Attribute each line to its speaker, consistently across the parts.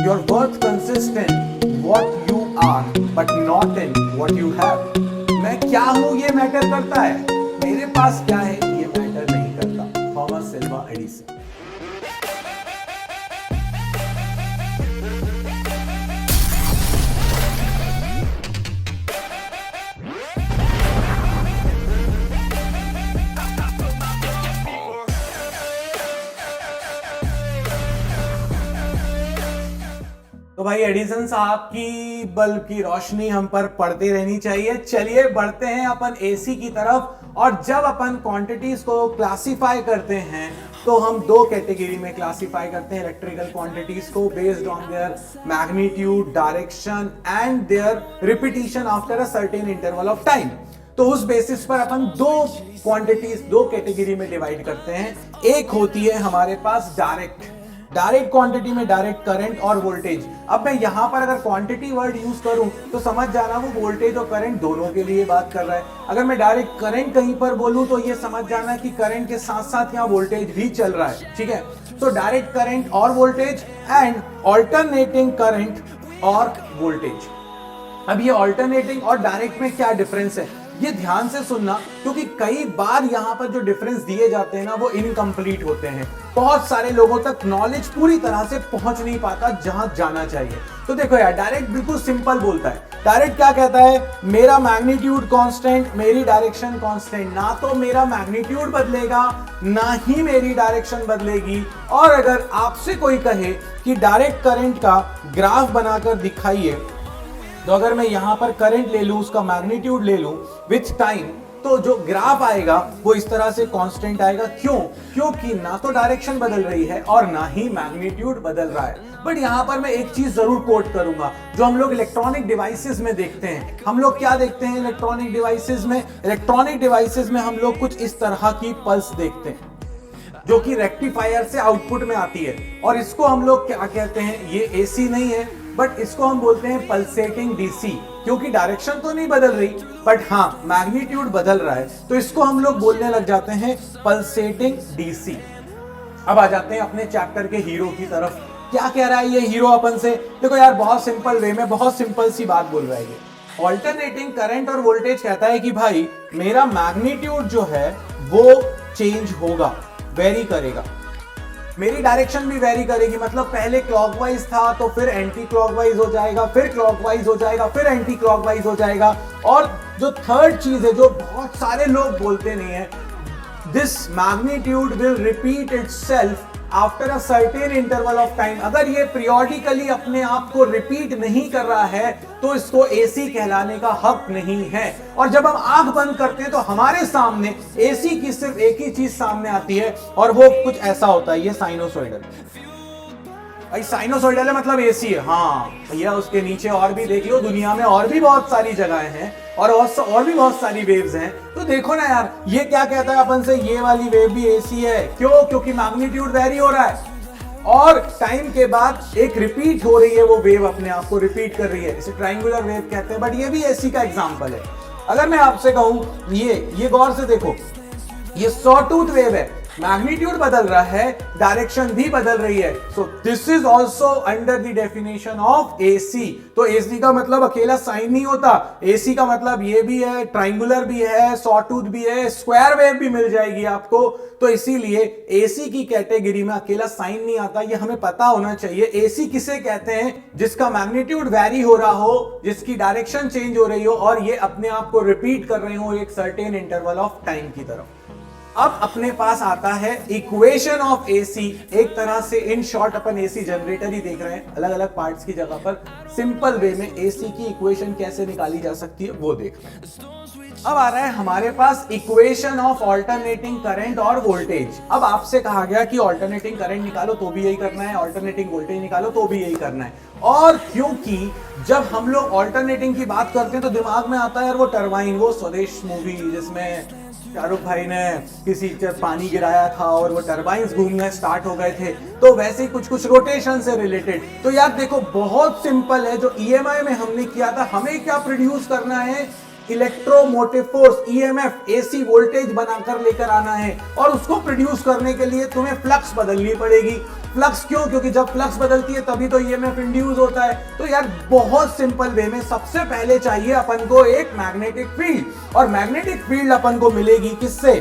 Speaker 1: Your worth consists in what you are, but not in what you have. मैं क्या हूं ये matter करता है, मेरे पास क्या है ये मैटर नहीं करता। थॉमस सिल्वा एडिसन। तो भाई एडिसन साहब की बल्ब की रोशनी हम पर पड़ती रहनी चाहिए। चलिए बढ़ते हैं अपन एसी की तरफ। और जब अपन क्वांटिटीज को क्लासिफाई करते हैं तो हम दो कैटेगरी में क्लासिफाई करते हैं इलेक्ट्रिकल क्वांटिटीज को, based on their magnitude, direction and their repetition after a certain interval of time. तो उस बेसिस पर अपन दो क्वांटिटीज, दो कैटेगरी में डिवाइड करते हैं। एक होती है हमारे पास डायरेक्ट क्वांटिटी में डायरेक्ट करंट और वोल्टेज। अब मैं यहां पर अगर क्वांटिटी वर्ड यूज करूं तो समझ जाना वो वोल्टेज और करंट दोनों के लिए बात कर रहा है। अगर मैं डायरेक्ट करंट कहीं पर बोलूं तो ये समझ जाना कि करंट के साथ साथ यहां वोल्टेज भी चल रहा है, ठीक है। तो डायरेक्ट करंट और वोल्टेज एंड ऑल्टरनेटिंग करंट और वोल्टेज। अब ये ऑल्टरनेटिंग और डायरेक्ट में क्या डिफरेंस है ये ध्यान से सुनना, क्योंकि कई बार यहां पर जो डिफरेंस दिए जाते हैं ना वो इनकम्प्लीट होते हैं। बहुत सारे लोगों तक नॉलेज पूरी तरह से पहुंच नहीं पाता जहां जाना चाहिए। तो देखो यार, डायरेक्ट बिल्कुल सिंपल बोलता है। डायरेक्ट क्या कहता है, मेरा मैग्नीट्यूड कांस्टेंट, मेरी डायरेक्शन कांस्टेंट। ना तो मेरा मैग्नीट्यूड बदलेगा ना ही मेरी डायरेक्शन बदलेगी। और अगर आपसे कोई कहे कि डायरेक्ट करंट का ग्राफ बनाकर दिखाइए, तो अगर मैं यहां पर करंट ले लूं, उसका मैग्नीट्यूड ले लूं विथ टाइम, तो जो ग्राफ आएगा वो इस तरह से कांस्टेंट आएगा। क्योंकि ना तो डायरेक्शन बदल रही है और ना ही मैग्नीट्यूड बदल रहा है। बट यहां पर मैं एक चीज जरूर कोट करूंगा जो हम लोग इलेक्ट्रॉनिक डिवाइसेस में देखते हैं। हम लोग क्या देखते हैं इलेक्ट्रॉनिक डिवाइसेस में? इलेक्ट्रॉनिक डिवाइसेस में हम लोग कुछ इस तरह की पल्स देखते हैं जो कि रेक्टिफायर से आउटपुट में आती है। और इसको हम लोग क्या कहते हैं, ये एसी नहीं है बट इसको हम बोलते हैं पल्सेटिंग डीसी, क्योंकि डायरेक्शन तो नहीं बदल रही बट हाँ मैग्नीट्यूड बदल रहा है, तो इसको हम लोग बोलने लग जाते हैं पल्सेटिंग डीसी। अब आ जाते हैं अपने चैप्टर के हीरो की तरफ। क्या कह रहा है ये हीरो अपन से? देखो यार, बहुत सिंपल वे में बहुत सिंपल सी बात बोल रहा है ये। ऑल्टरनेटिंग करंट और वोल्टेज कहता है कि भाई मेरा मैग्नीट्यूड जो है वो चेंज होगा, वेरी करेगा। मेरी डायरेक्शन भी वेरी करेगी, मतलब पहले क्लॉकवाइज था तो फिर एंटी क्लॉकवाइज हो जाएगा, फिर क्लॉकवाइज हो जाएगा, फिर एंटी क्लॉकवाइज हो जाएगा। और जो थर्ड चीज है जो बहुत सारे लोग बोलते नहीं है, this magnitude will repeat itself after a certain interval of time. अगर ये पीरियोडिकली अपने आप को रिपीट नहीं कर रहा है तो इसको एसी कहलाने का हक नहीं है। और जब हम आंख बंद करते हैं तो हमारे सामने एसी की सिर्फ एक ही चीज सामने आती है और वो कुछ ऐसा होता है, ये साइनोसॉइडल। भाई साइनोसॉइडल है मतलब एसी है। हाँ भैया, उसके नीचे और भी देख लो, दुनिया में और भी बहुत सारी जगहें हैं और भी बहुत सारी वेव्स हैं। तो देखो ना यार, ये क्या कहता है अपन से, ये वाली वेव भी एसी है। क्योंकि मैग्नीट्यूड वेरी हो रहा है और टाइम के बाद एक रिपीट हो रही है, वो वेव अपने आप को रिपीट कर रही है, इसे ट्रायंगुलर वेव कहते हैं। बट ये भी एसी का एग्जांपल है। अगर मैं आपसे कहूं, ये गौर से देखो, ये सॉटूथ वेव है, मैग्नीट्यूड बदल रहा है, डायरेक्शन भी बदल रही है। So this is also under the definition of AC. तो एसी का मतलब अकेला साइन नहीं होता, एसी का मतलब ये भी है, ट्रायंगुलर भी है, सॉटूथ भी है, स्क्वायर वेव भी मिल जाएगी आपको। तो इसीलिए एसी की कैटेगरी में अकेला साइन नहीं आता, ये हमें पता होना चाहिए। एसी किसे कहते हैं? जिसका मैग्नीट्यूड वेरी हो रहा हो, जिसकी डायरेक्शन चेंज हो रही हो और ये अपने आप को रिपीट कर रहे हो एक सर्टेन इंटरवल ऑफ टाइम की तरफ। अब अपने पास आता है इक्वेशन ऑफ एसी। एक तरह से इन शॉर्ट अपन एसी जनरेटर ही देख रहे हैं, अलग अलग पार्ट्स की जगह पर सिंपल वे में एसी की इक्वेशन कैसे निकाली जा सकती है वो देख रहे हैं। अब आ रहा है हमारे पास इक्वेशन ऑफ ऑल्टरनेटिंग करंट और वोल्टेज। अब आपसे कहा गया कि ऑल्टरनेटिंग करंट निकालो तो भी यही करना है, ऑल्टरनेटिंग वोल्टेज निकालो तो भी यही करना है। और क्योंकि जब हम लोग ऑल्टरनेटिंग की बात करते हैं तो दिमाग में आता है वो टरबाइन, वो स्वदेश मूवी जिसमें शाहरुख भाई ने किसी पानी गिराया था और वो टरबाइंस घूमने स्टार्ट हो गए थे, तो वैसे ही कुछ रोटेशन से रिलेटेड। तो यार देखो, बहुत सिंपल है। जो ईएमआई में हमने किया था, हमें क्या प्रोड्यूस करना है? Electromotive force, EMF, AC voltage बनाकर लेकर आना है। और उसको प्रोड्यूस करने के लिए तुम्हें फ्लक्स बदलनी पड़ेगी। फ्लक्स क्यों? क्योंकि जब फ्लक्स बदलती है तभी तो ईएमएफ इंड्यूस होता है। तो यार बहुत सिंपल वे में सबसे पहले चाहिए अपन को एक मैग्नेटिक फील्ड, और मैग्नेटिक फील्ड अपन को मिलेगी किससे?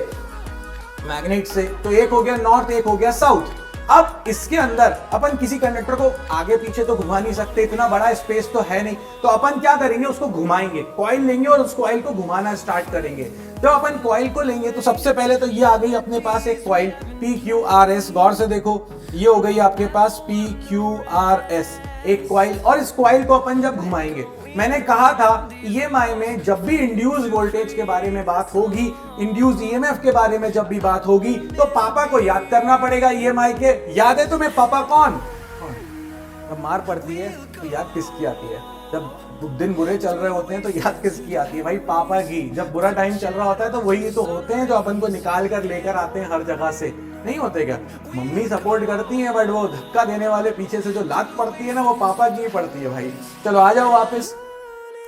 Speaker 1: मैग्नेट से। तो एक हो गया नॉर्थ, एक हो गया साउथ। अब इसके अंदर अपन किसी कंडक्टर को आगे पीछे तो घुमा नहीं सकते, इतना बड़ा स्पेस तो है नहीं, तो अपन क्या करेंगे, उसको घुमाएंगे, कॉइल लेंगे और उस कॉइल को घुमाना स्टार्ट करेंगे। जब अपन कॉइल को लेंगे तो सबसे पहले तो ये आ गई अपने पास एक कॉइल PQRS, गौर से देखो, ये हो गई आपके पास PQRS एक कॉइल, और इस कॉइल को अपन जब घुमाएंगे, मैंने कहा था EMI में जब भी इंड्यूस वोल्टेज के बारे में बात होगी, इंड्यूस EMF के बारे में जब भी बात होगी, तो पापा को याद करना पड़ेगा EMI के। याद है तुम्हें पापा कौन? जब मार पड़ती है तो याद किसकी आती है? जब दिन बुरे चल रहे होते हैं तो याद किसकी आती है? भाई पापा की। जब बुरा टाइम चल रहा होता है तो वही तो होते हैं जो अपन को निकाल कर लेकर आते हैं हर जगह से, नहीं होते क्या? मम्मी सपोर्ट करती है, बट वो धक्का देने वाले पीछे से जो लात पड़ती है ना, वो पापा की ही पड़ती है भाई। चलो आ जाओ वापस।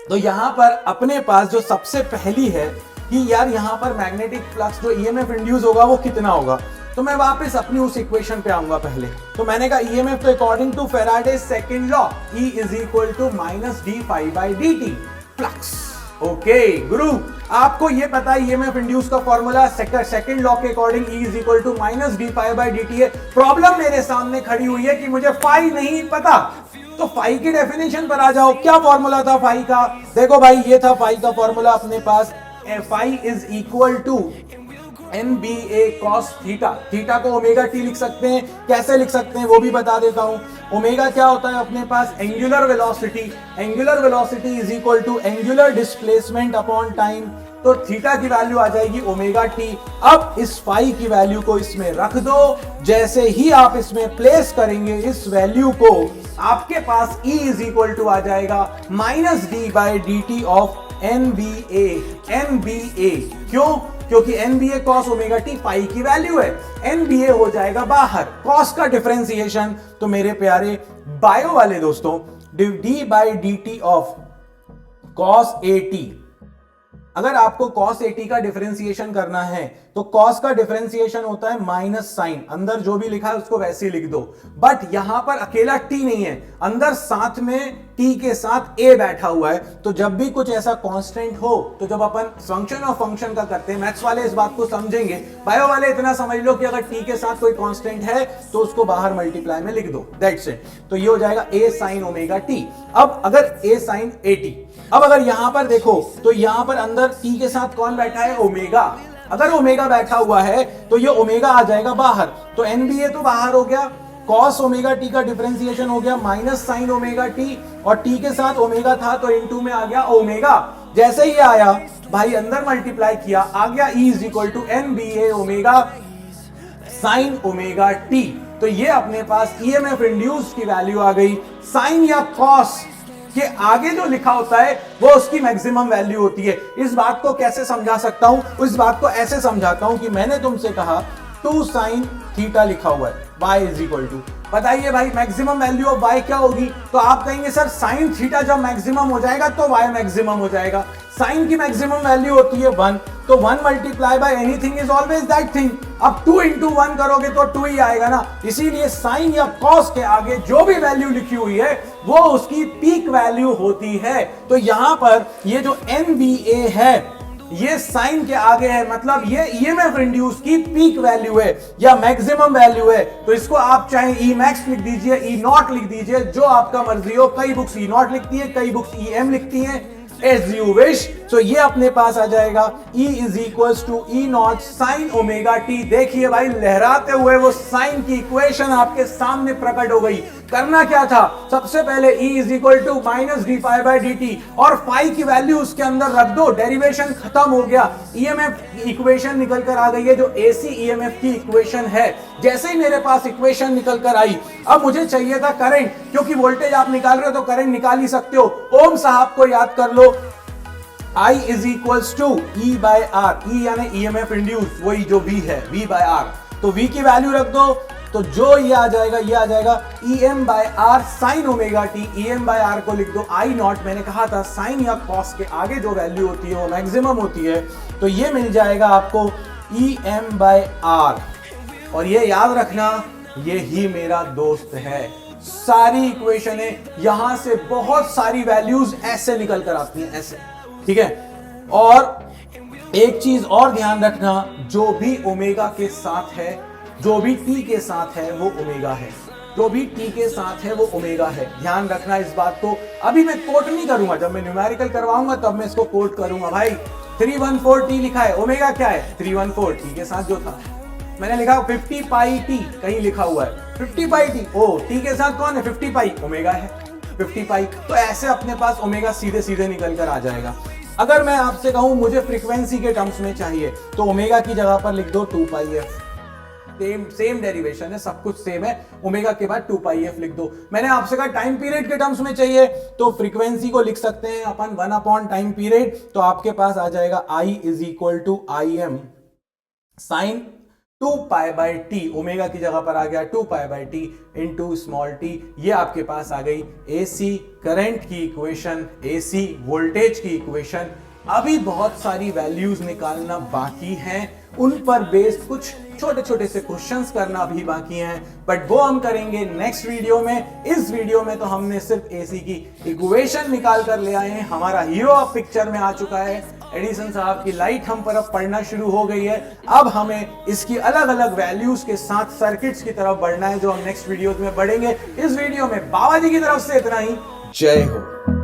Speaker 1: तो यहाँ पर अपने पास जो सबसे पहली है कि यार यहाँ पर मैग्नेटिक फ्लक्स जो ईएमएफ इंड्यूस होगा वो कितना होगा, तो मैं वापस अपनी उस इक्वेशन पे आऊंगा पहले। तो मैंने कहा ईएमएफ तो according to Faraday second law E is equal to minus D phi by D T flux. Okay गुरु, आपको ये पता है ईएमएफ इंड्यूस का फॉर्मूला सेकंड लॉ के according E is equal to minus D phi by D T है। Problem मेरे सामने खड़ी हुई है कि मुझे फाई नहीं पता, तो फाई की डेफिनेशन पर आ जाओ। क्या फॉर्मूला था फाई का? देखो भाई, ये था फाई का फॉर्मूला अपने पास, phi is equal to NBA cos theta. Theta को ओमेगा टी लिख सकते हैं, कैसे लिख सकते हैं वो भी बता देता हूं। ओमेगा क्या होता है अपने पास? Angular velocity. Angular velocity is equal to angular displacement upon time. तो थीटा की वैल्यू आ जाएगी ओमेगा टी। अब इस फाई की वैल्यू को इसमें रख दो, जैसे ही आप इसमें प्लेस करेंगे इस वैल्यू को, आपके पास E इज इक्वल टू आ जाएगा minus D by D T of NBA। NBA क्यों? क्योंकि NBA cos omega T pi की वैल्यू है, NBA हो जाएगा बाहर, cos का डिफरेंशिएशन। तो मेरे प्यारे बायो वाले दोस्तों, d by D T of cos AT, अगर आपको cos AT का डिफरेंशिएशन करना है तो cos का डिफरेंशिएशन होता है माइनस साइन, अंदर जो भी लिखा है उसको वैसे ही लिख दो। बट यहां पर अकेला t नहीं है, अंदर साथ में t के साथ a बैठा हुआ है। तो जब भी कुछ ऐसा कांस्टेंट हो, तो जब अपन फंक्शन और फंक्शन का करते हैं, मैथ्स वाले इस बात को समझेंगे, बायो वाले इतना समझ लो कि अगर t के साथ कोई कांस्टेंट है तो उसको बाहर मल्टीप्लाई में लिख दो, दैट्स इट। तो ये हो जाएगा a sin ओमेगा t। अब अगर a sin AT, अब अगर यहां पर देखो तो यहां पर अंदर t के साथ कौन बैठा है? ओमेगा। अगर ओमेगा बैठा हुआ है तो ये ओमेगा आ जाएगा बाहर, तो NBA तो बाहर हो गया, cos ओमेगा टी का डिफरेंशिएशन हो गया माइनस साइन ओमेगा टी, और t के साथ ओमेगा था तो इनटू में आ गया ओमेगा। जैसे ही आया भाई अंदर मल्टीप्लाई किया, आ गया E is equal to NBA omega sine omega T. तो ये अपने पास EMF इंड्यूस की वैल्यू आ गई। साइन या cos के आगे जो लिखा होता है वो उसकी मैक्सिमम वैल्यू होती है। इस बात को कैसे समझा सकता हूं? इस बात को ऐसे समझाता हूं कि मैंने तुमसे कहा 2 sin थीटा लिखा हुआ है, y इज इक्वल टू, बताइए भाई मैक्सिमम वैल्यू ऑफ y क्या होगी? तो आप कहेंगे सर sin थीटा जब मैक्सिमम हो जाएगा तो y मैक्सिमम हो जाएगा। sin की मैक्सिमम वैल्यू होती है 1, तो 1 multiply by anything is always that thing. अब 2 इंटू 1 करोगे तो 2 ही आएगा ना, इसीलिए साइन या कॉस के आगे जो भी वैल्यू लिखी हुई है वो उसकी पीक वैल्यू होती है। तो यहां पर ये जो NBA है ये साइन के आगे है, मतलब ये EMF इंड्यूस की पीक वैल्यू है या मैक्सिमम वैल्यू है। तो इसको आप चाहे E मैक्स लिख दीजिए, E नॉट लिख दीजिए, जो आपका मर्जी हो। कई बुक्स E नॉट लिखती है, कई बुक्स EM लिखती हैं, एज यू विश। तो ये अपने पास आ जाएगा E is equal to E naught sine omega T. देखिए भाई लहराते हुए वो साइन की इक्वेशन आपके सामने प्रकट हो गई। करना क्या था? सबसे पहले E is equal to minus D phi by D T, और फाई की वैल्यू उसके अंदर रख दो, डेरिवेशन खत्म हो गया। EMF इक्वेशन निकल कर आ गई है जो AC EMF की इक्वेशन है। जैसे ही मेरे पास इक्वेशन निकल कर आई, अब मुझे चाहिए था करंट, क्योंकि वोल्टेज आप निकाल रहे हो तो करंट निकाल ही सकते हो। ओम साहब को याद कर लो, I is equal to E by R, E यानी EMF इंड्यूस, वही जो V है, V बाय R। तो V की वैल्यू रख दो, तो जो ये आ जाएगा EM by R sine omega T. EM by R को लिख दो I नॉट, मैंने कहा था साइन या कॉस के आगे जो वैल्यू होती है वो मैक्सिमम होती है। तो ये मिल जाएगा आपको EM बाय R। और ये याद रखना, ये ही मेरा दोस्त है। सारी इक्वेशन है, यहां से बहुत सारी वैल्यूज ऐसे निकल कर आती हैं, ऐसे, ठीक है। और एक चीज और ध्यान रखना, जो भी ओमेगा के साथ है, जो भी टी के साथ है वो ओमेगा है, जो भी टी के साथ है वो ओमेगा है। ध्यान रखना इस बात को। अभी मैं कोट नहीं करूंगा, जब मैं न्यूमेरिकल करवाऊंगा तब मैं इसको कोट करूंगा। भाई 314 टी लिखा है, ओमेगा क्या है 314, टी के साथ जो था मैंने लिखा 50 पाई टी, कहीं लिखा हुआ है 50 पाई टी, ओ टी के साथ कौन है 50 पाई, ओमेगा है 50 पाई। तो ऐसे अपने पास ओमेगा सीधे सीधे निकल कर आ जाएगा। अगर मैं आपसे कहूं मुझे फ्रीक्वेंसी के टर्म्स में चाहिए, तो ओमेगा की जगह पर लिख दो 2 पाई एफ। सेम डेरिवेशन है, सब कुछ सेम है, ओमेगा के बाद 2 पाई एफ लिख दो। मैंने आपसे कहा टाइम पीरियड के टर्म्स में चाहिए, तो फ्रीक्वेंसी को लिख सकते हैं अपन 1 अपॉन टाइम पीरियड, तो आपके पास आ जाएगा I is equal to I M sine 2 pi by T, omega की जगह पर आ गया 2 pi by T into small T. ये आपके पास आ गई एसी करंट की इक्वेशन, एसी वोल्टेज की इक्वेशन। अभी बहुत सारी वैल्यूज निकालना बाकी हैं, उन पर बेस्ड कुछ छोटे छोटे से क्वेश्चंस करना भी बाकी हैं, बट वो हम करेंगे नेक्स्ट वीडियो में। इस वीडियो में तो हमने सिर्फ एसी की इक्वेशन निकाल कर ले आए हैं। हमारा हीरो अब पिक्चर में आ चुका है, एडिसन साहब की लाइट हम पर अब पढ़ना शुरू हो गई है। अब हमें इसकी अलग अलग वैल्यूज के साथ सर्किट्स की तरफ बढ़ना है, जो हम नेक्स्ट वीडियो में बढ़ेंगे। इस वीडियो में बाबा जी की तरफ से इतना ही। जय हो।